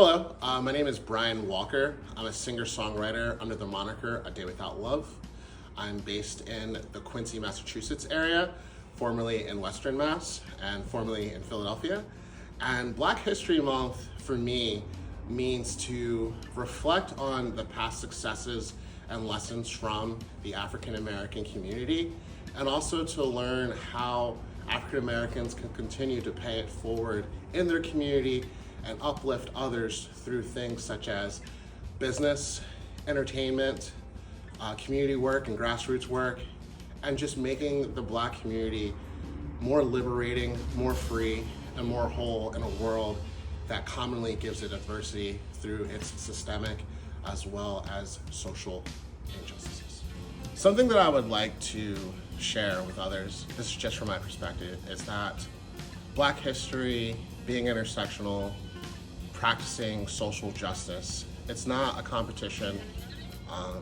Hello, my name is Brian Walker. I'm a singer-songwriter under the moniker A Day Without Love. I'm based in the Quincy, Massachusetts area, formerly in Western Mass, and formerly in Philadelphia. And Black History Month, for me, means to reflect on the past successes and lessons from the African American community, and also to learn how African Americans can continue to pay it forward in their community and uplift others through things such as business, entertainment, community work and grassroots work, and just making the Black community more liberating, more free, and more whole in a world that commonly gives it adversity through its systemic as well as social injustices. Something that I would like to share with others, this is just from my perspective, is that Black history, being intersectional, practicing social justice, it's not a competition.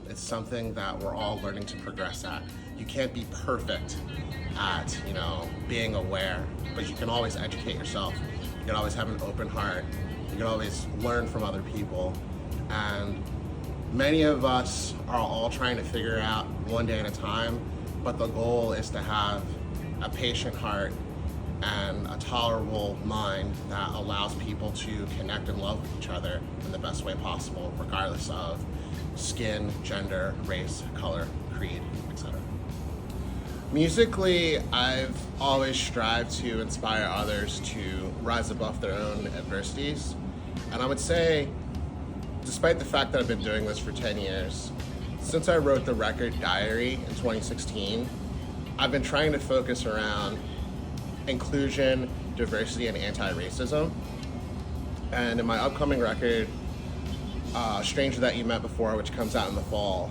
It's something that we're all learning to progress at. You can't be perfect at, being aware, but you can always educate yourself. You can always have an open heart. You can always learn from other people. And many of us are all trying to figure out one day at a time, but the goal is to have a patient heart and a tolerable mind that allows people to connect and love with each other in the best way possible, regardless of skin, gender, race, color, creed, etc. Musically, I've always strived to inspire others to rise above their own adversities. And I would say, despite the fact that I've been doing this for 10 years, since I wrote the record Diary in 2016, I've been trying to focus around inclusion, diversity, and anti-racism. And in my upcoming record, Stranger That You Met Before, which comes out in the fall,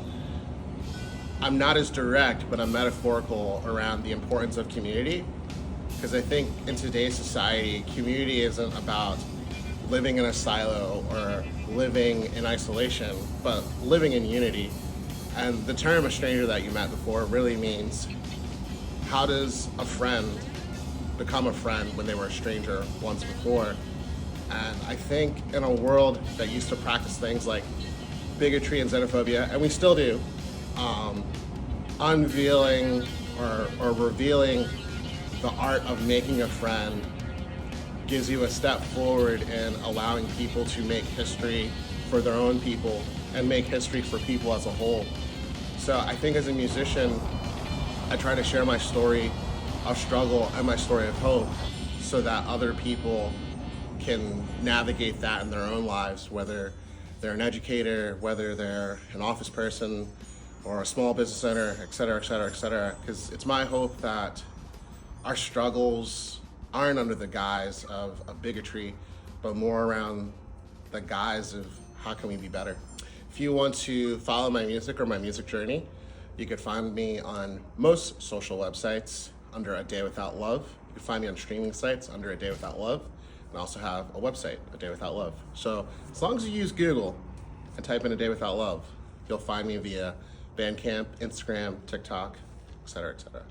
I'm not as direct, but I'm metaphorical around the importance of community. Because I think in today's society, community isn't about living in a silo or living in isolation, but living in unity. And the term "a stranger that you met before" really means, how does a friend become a friend when they were a stranger once before? And I think in a world that used to practice things like bigotry and xenophobia, and we still do, unveiling or revealing the art of making a friend gives you a step forward in allowing people to make history for their own people and make history for people as a whole. So I think as a musician, I try to share my story of struggle and my story of hope so that other people can navigate that in their own lives, whether they're an educator, whether they're an office person or a small business owner, et cetera, et cetera, et cetera. Because it's my hope that our struggles aren't under the guise of bigotry, but more around the guise of how can we be better. If you want to follow my music or my music journey, you could find me on most social websites under A Day Without Love. You can find me on streaming sites under A Day Without Love, and I also have a website, A Day Without Love. So as long as you use Google and type in A Day Without Love, you'll find me via Bandcamp, Instagram, TikTok, et cetera, et cetera.